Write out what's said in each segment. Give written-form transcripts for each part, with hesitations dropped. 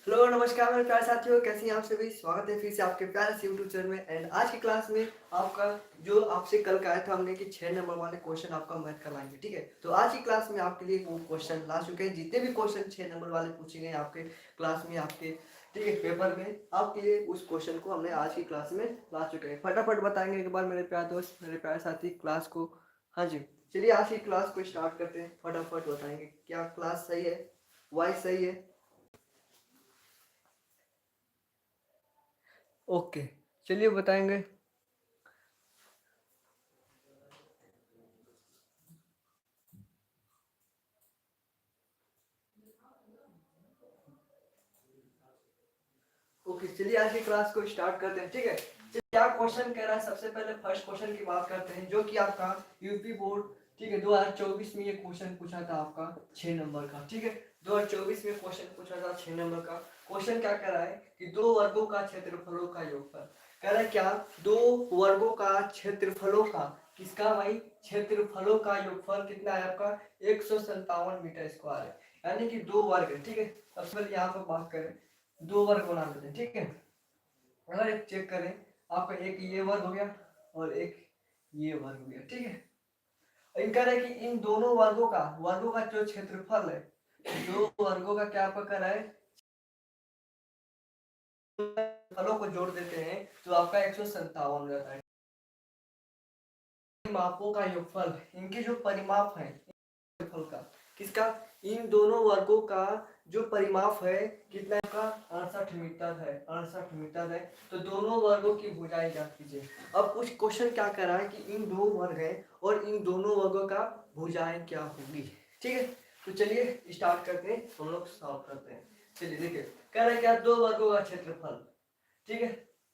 Hello नमस्कार मेरे प्यारे साथियों, कैसे हैं आप सभी। स्वागत है फिर से आपके प्यारे से यूट्यूब चैनल में। एंड आज की क्लास में आपका जो आपसे कल का आया था हमने कि 6 नंबर वाले क्वेश्चन आपका मैथ का लाएंगे, ठीक है। तो आज की क्लास में आपके लिए वो क्वेश्चन ला चुके हैं। जितने भी क्वेश्चन 6 नंबर वाले पूछे गए आपके क्लास में, आपके ठीक है पेपर में, आपके लिए उस क्वेश्चन को हमने आज की क्लास में ला चुके हैं। फटाफट बताएंगे एक बार मेरे प्यारे दोस्त, मेरे प्यारे साथी क्लास को। हाँ जी, चलिए आज की क्लास को स्टार्ट करते हैं। फटाफट बताएंगे क्या क्लास सही है, वॉइस सही है। ओके, चलिए बताएंगे। ओके, चलिए आज की क्लास को स्टार्ट करते हैं, ठीक है। चलिए क्या क्वेश्चन कह रहा है, सबसे पहले फर्स्ट क्वेश्चन की बात करते हैं, जो कि आपका यूपी बोर्ड, ठीक है, 2024 में ये क्वेश्चन पूछा था आपका 6 नंबर का, ठीक है। 2024 में क्वेश्चन पूछा था 6 नंबर का। क्वेश्चन क्या कह रहा है कि दो वर्गों का क्षेत्रफलों का योगफल। कह रहा है क्या, दो वर्गों का क्षेत्रफलों का, किसका भाई, क्षेत्रफलों का योगफल कितना है आपका, 157 मीटर स्क्वायर है। यानी कि दो वर्ग है, ठीक है। सबसे पहले यहाँ पर बात करें, दो वर्ग बना लेते हैं, ठीक है। अगर एक चेक करें, आपका एक ये वर्ग हो गया और एक ये वर्ग हो गया, ठीक है। इनका है कि इन दोनों वर्गों का जो क्षेत्रफल है, दो वर्गों का क्या आपका कर रहा है, फलों को जोड़ देते हैं तो आपका 157 हो जाता है। मापों का योगफल, इनके जो परिमाप है फल का, किसका, इन दोनों वर्गों का जो परिमाप है कितना का, 68 मीटर है, 68 मीटर है। तो दोनों वर्गों की भुजाएं ज्ञात कीजिए। अब कुछ क्वेश्चन क्या कर रहा है कि इन दो वर्ग है और इन दोनों वर्गों का भुजाएं क्या होगी, ठीक है। तो चलिए स्टार्ट करते हैं, हम लोग सॉल्व करते हैं। चलिए देखिए, कह रहा है क्या, दो वर्गों का क्षेत्रफल, ठीक है।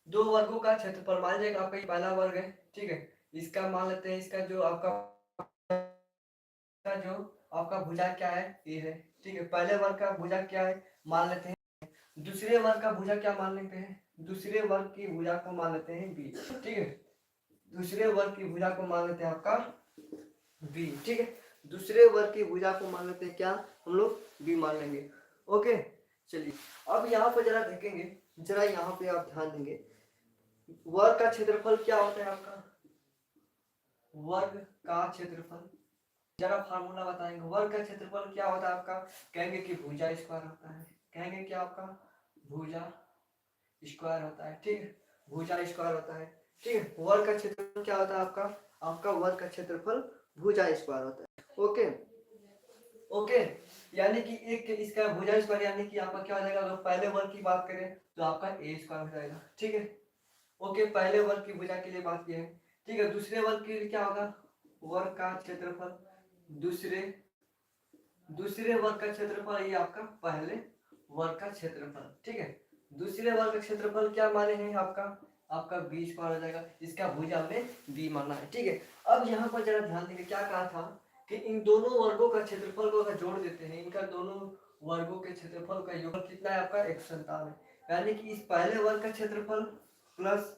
दो वर्गों का क्षेत्रफल मान लीजिए आपका ये पहला वर्ग है, ठीक है। इसका मान लेते हैं, इसका जो आपका का जो आपका भुजा क्या है, ए है, ठीक है। पहले वर्ग का भुजा क्या है मान लेते हैं, दूसरे वर्ग का भुजा क्या मान लेते हैं, दूसरे वर्ग की भुजा को मान लेते हैं बी, ठीक है। दूसरे वर्ग की भुजा को मान लेते हैं आपका बी, ठीक है। दूसरे वर्ग की भुजा को मान लेते हैं क्या, हम लोग बी मान लेंगे। ओके, चलिए अब यहाँ पर जरा देखेंगे, जरा यहाँ पे आप ध्यान देंगे, वर्ग का क्षेत्रफल क्या होता है आपका, वर्ग का क्षेत्रफल, जरा फार्मूला बताएंगे। वर्ग का क्षेत्रफल क्या होता है आपका, कहेंगे कि भुजा स्क्वायर होता है, कहेंगे कि आपका भुजा स्क्वायर होता है, ठीक है। भुजा स्क्वायर होता है, ठीक है। वर्ग का क्षेत्रफल क्या होता है आपका, आपका वर्ग का क्षेत्रफल भुजा स्क्वायर होता है। ओके ओके, यानी कि एक इसका भुजा स्क्वायर, यानी कि आपका क्या हो जाएगा, अगर पहले वर्ग की बात करें तो आपका ए स्क्वायर हो जाएगा, ठीक है। ओके, पहले वर्ग की भुजा के लिए बात की है, ठीक है। दूसरे वर्ग के लिए क्या होगा, वर्ग का क्षेत्रफल, दूसरे दूसरे वर्ग का क्षेत्रफल, ये आपका पहले वर्ग का क्षेत्रफल, ठीक है। दूसरे वर्ग का क्षेत्रफल क्या माने हैं आपका, आपका बी स्क्वायर हो जाएगा। इसका भुजा हमने बी माना है, ठीक है। अब यहाँ पर जरा ध्यान देंगे, क्या कहा था कि इन दोनों वर्गों का क्षेत्रफल को अगर जोड़ देते हैं, इनका दोनों वर्गों के क्षेत्रफल का योग कितना है आपका, 157। यानी कि इस पहले वर्ग का क्षेत्रफल प्लस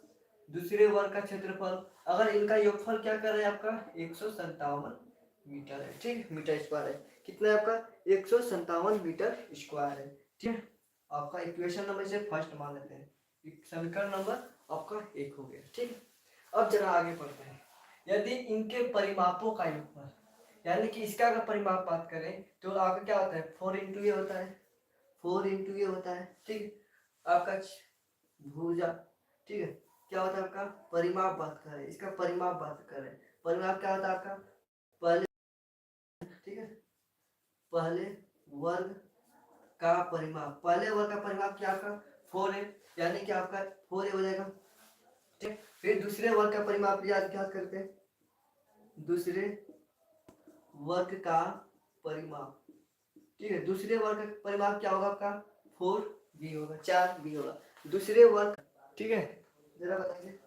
दूसरे वर्ग का क्षेत्रफल, अगर इनका योगफल क्या कर रहे हैं आपका, 157 मीटर है, ठीक, मीटर स्क्वायर है। कितना है आपका, 157 मीटर स्क्वायर है, ठीक है। आपका इक्वेशन नंबर से फर्स्ट मान लेते हैं, समीकरण नंबर आपका एक हो गया, ठीक है। अब जरा आगे बढ़ते हैं, यदि इनके परिमापों का योगफल, यानी कि इसका अगर परिमाप बात करें तो आपका क्या होता है, 4 इंटू ये होता है, 4 इंटू ये होता है, ठीक है। आपका भुजा, ठीक है। क्या होता है आपका परिमाप बात कर रहे हैं, इसका परिमाप बात कर रहे हैं। परिमाप क्या होता है आपका, पहले, ठीक है, पहले वर्ग का परिमाप, पहले वर्ग का परिमाप क्या आपका 4 है, यानी कि आपका 4 हो जाएगा, ठीक। फिर दूसरे वर्ग का परिमाप याद क्या करते हैं, दूसरे वर्ग का परिमाप, ठीक है। दूसरे वर्ग का परिमाप क्या होगा आपका, 4 बी होगा, 4 बी होगा दूसरे वर्ग, ठीक है। जरा बताइए,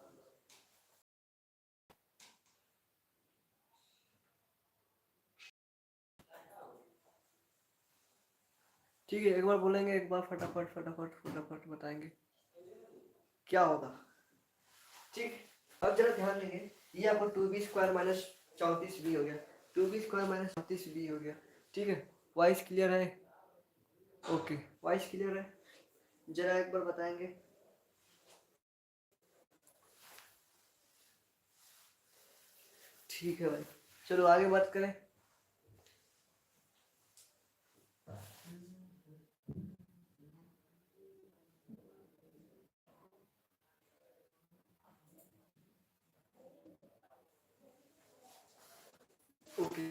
ठीक है, एक बार बोलेंगे, एक बार फटाफट फटाफट फटाफट बताएंगे क्या होगा, ठीक। अब जरा ध्यान देंगे, ये आपको 2b² माइनस 34b हो गया, 2b² माइनस 34b हो गया, ठीक है। वॉइस क्लियर है, ओके, वॉइस क्लियर है। जरा एक बार बताएंगे। ठीक है भाई, चलो आगे बात करें। ओके,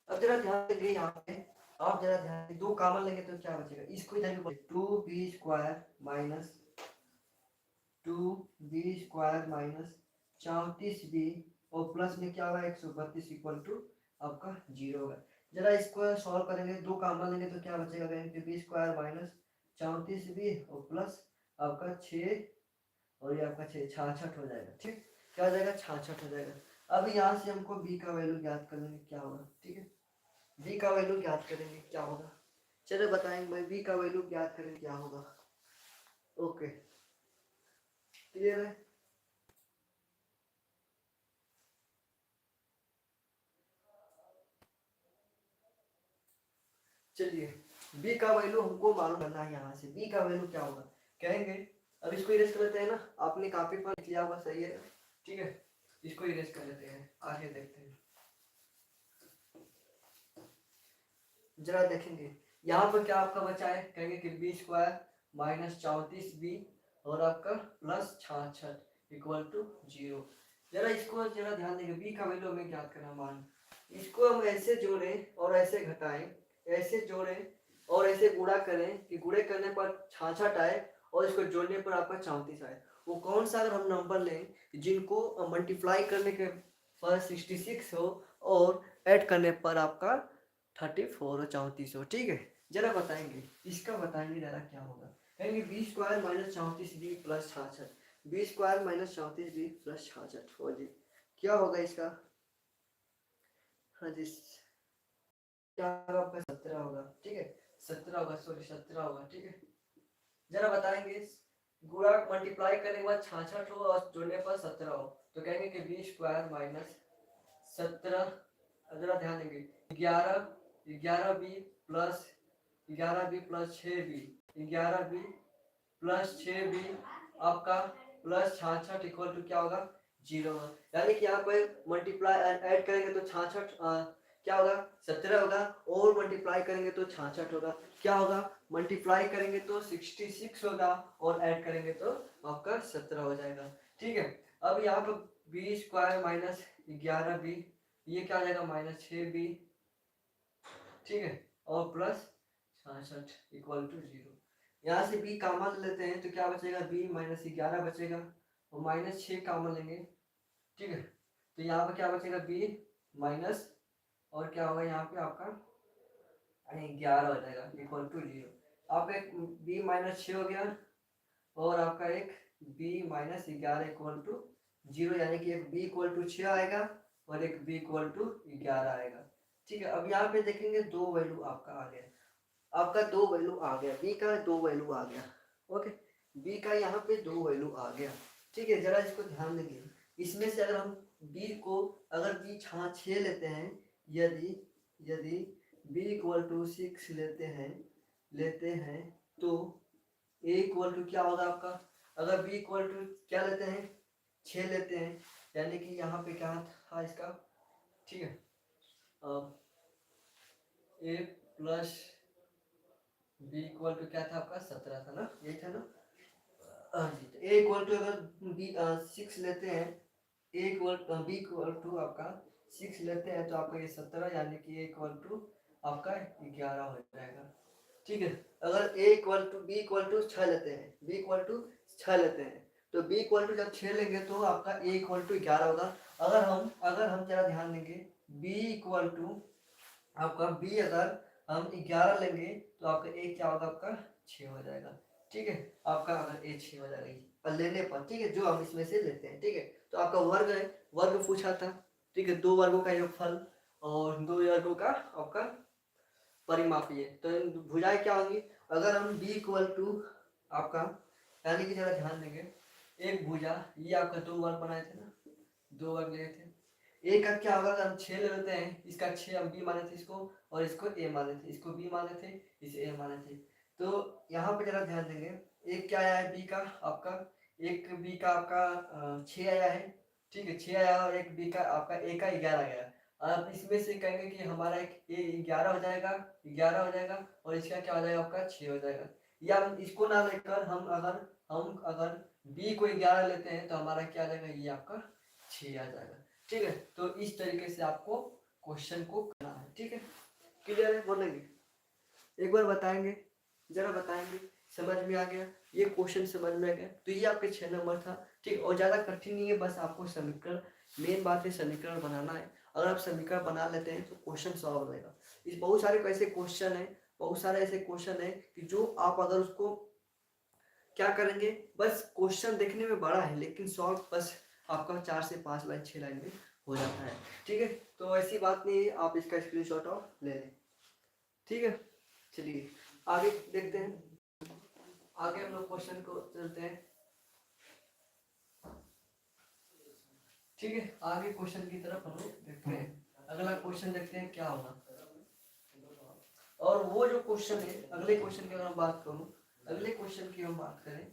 अब जरा ध्यान देंगे यहाँ पे, आप जरा ध्यान दें, दो कॉमन लेंगे तो क्या बचेगा, इसको इधर भी 2b² minus 2b² minus 34b और प्लस में क्या होगा 132 इक्वल टू आपका 0 होगा। जरा इसको सॉल्व करेंगे, दो कॉमन लेंगे तो क्या बचेगा, b² माइनस 34b और प्लस आपका 6 और ये आपका 66 हो जाएगा। ठीक, क्या हो जाएगा, 66 हो जाएगा। अब यहाँ से हमको b का वैल्यू ज्ञात कर लेंगे क्या होगा। ठीक है, b का वैल्यू ज्ञात करेंगे क्या होगा, चलो बताएंगे भाई, b का वैल्यू ज्ञात करेंगे क्या होगा। ओके, क्लियर है। चलिए, b का वैल्यू हमको मालूम करना है, यहाँ से b का वैल्यू क्या होगा कहेंगे। अब इसको इरेज कर लेते हैं ना, आपने कॉपी पर लिख लिया होगा, सही है। ठीक है, इसको इरेज कर लेते हैं, आगे देखते हैं। जरा देखेंगे यहाँ पर क्या आपका बचा है, कहेंगे कि b² माइनस 34b और आपका प्लस 66 इक्वल टू 0। जरा इसको जरा ध्यान देंगे, b का वैल्यू हमें ज्ञात करना, मान इसको हम ऐसे जोड़ें और ऐसे घटाएं, ऐसे जोड़ें और ऐसे गुणा करें कि गुणे करने पर 66 आए और इसको जोड़ने पर आपका 34 आए। वो कौन सा अगर हम नंबर लें जिनको मल्टीप्लाई करने के पर 66 हो और ऐड करने पर आपका 34 और 34 हो। ठीक है, जरा बताएंगे, इसका बताएंगे जरा क्या होगा, कहेंगे b² minus 34b plus 66, b² minus 34b plus 66 हो जी, क्या होगा इसका, हाँ जी क्या होगा आपका 17 होगा। ठीक है, 17 होगा, सॉरी 17 होगा। ठीक है, जरा बताएंगे, गुणा मल्टीप्लाई करने के बाद 66 हो और जोड़ने पर 17 हो, तो कहेंगे कि b² माइनस 17, जरा ध्यान देंगे 11b plus 11b plus 6b 11b plus 6b आपका प्लस 66 इक्वल टू क्या होगा 0। यानी कि यहाँ पर मल्टीप्लाई ऐड करेंगे तो 66 क्या होगा 17 होगा, और मल्टीप्लाई करेंगे तो 66 होगा, क्या होगा मल्टीप्लाई करेंगे तो 66 होगा और ऐड करेंगे तो आपका 17 हो जाएगा। ठीक है, अब यहाँ पर b² माइनस 11b, ये क्या आ जाएगा माइनस 6b। ठीक है, और प्लस 66 इक्वल टू 0। यहाँ से b कॉमन लेते हैं तो क्या बचेगा, b माइनस 11 बचेगा और माइनस 6 कॉमन लेंगे। ठीक है, तो यहाँ पर क्या बचेगा b माइनस और क्या होगा यहाँ पे आपका 11 हो जाएगा इक्वल टू 0। आपका एक b माइनस 6 हो गया और आपका एक b माइनस 11 इक्वल टू 0, यानी कि एक b इक्वल टू 6 आएगा और एक b इक्वल टू 11 आएगा। ठीक है, अब यहाँ पे देखेंगे दो वैल्यू आपका आ गया, आपका दो वैल्यू आ गया, b का दो वैल्यू आ गया। ओके, b का यहाँ पे दो वैल्यू आ गया। ठीक है, जरा इसको ध्यान देंगे, इसमें से अगर हम b को अगर b 6 लेते हैं, यदि यदि b इक्वल टू 6 लेते हैं तो a इक्वल टू क्या होगा आपका, अगर b इक्वल टू क्या लेते हैं 6 लेते हैं, यानी कि यहाँ पे क्या था इसका। ठीक है, a plus b equal to क्या था आपका 17 था ना, यही था ना। हाँ जी, तो a इक्वल टू अगर b 6 लेते हैं, a equal b equal to आपका 6 लेते हैं तो आपका ये 17, यानी कि a इक्वल टू आपका 11 हो जाएगा। ठीक है, अगर a equal to b equal to 6 लेते हैं, b इक्वल टू 6 लेते हैं तो b इक्वल टू जब 6 लेंगे तो आपका a इक्वल टू 11 होगा। अगर हम जरा ध्यान देंगे, b इक्वल टू आपका b अगर हम 11 लेंगे तो आपका a क्या होगा, आपका 6 हो जाएगा। ठीक है, आपका अगर a 6 हो जाएगा लेने पर, ठीक है, जो हम इसमें से लेते हैं। ठीक है, तो आपका वर्ग है, वर्ग पूछा था। ठीक है, दो वर्गों का योगफल और दो वर्गों का आपका परिमापीय, तो भुजाएं क्या होंगी, अगर हम b इक्वल टू आपका, यानी कि जरा ध्यान देंगे, एक भुजा, ये आपका दो वर्ग बनाए थे ना, दो वर्ग लिए थे, ए का क्या होगा, अगर हम 6 ले लेते हैं, इसका 6 हम b माने थे इसको, और इसको a माने थे, इसको b माने थे, इसे a माने थे, तो यहाँ पे जरा ध्यान देंगे, एक क्या आया है बी का आपका, एक बी का आपका 6 आया है, ठीक है 6 आया, और एक बी का आपका ए का 11 गया। आप इसमें से कहेंगे कि हमारा एक ए 11 हो जाएगा, 11 हो जाएगा, और इसका क्या हो जाएगा आपका 6 हो जाएगा। या हम इसको ना लेकर हम अगर बी को 11 लेते हैं तो हमारा क्या आ जाएगा, ये आपका 6 आ जाएगा। ठीक है, तो इस तरीके से आपको क्वेश्चन को करना है। ठीक है, क्लियर है, बोलेंगे एक बार बताएंगे, जरा बताएंगे, समझ में आ गया, ये क्वेश्चन समझ में आ गया। तो ये आपके 6 नंबर था। ठीक, और ज़्यादा कठिन नहीं है, बस आपको समीकरण, मेन बात है समीकरण बनाना है। अगर आप समीकरण बना लेते हैं तो क्वेश्चन सॉल्व हो जाएगा। इस बहुत सारे ऐसे क्वेश्चन है, बहुत सारे ऐसे क्वेश्चन है कि जो आप अगर उसको क्या करेंगे, बस क्वेश्चन देखने में बड़ा है लेकिन सॉल्व बस आपका 4 से 5 लाइन 6 लाइन में हो जाता है। ठीक है, तो ऐसी बात नहीं है, आप इसका स्क्रीनशॉट और ले लें। ठीक है, चलिए आगे देखते हैं, आगे हम लोग क्वेश्चन को चलते हैं। ठीक है, आगे क्वेश्चन की तरफ हम लोग देखते हैं, अगला क्वेश्चन देखते हैं क्या होगा। और वो जो क्वेश्चन है, अगले क्वेश्चन की अगर हम बात करूं, अगले क्वेश्चन की हम बात करें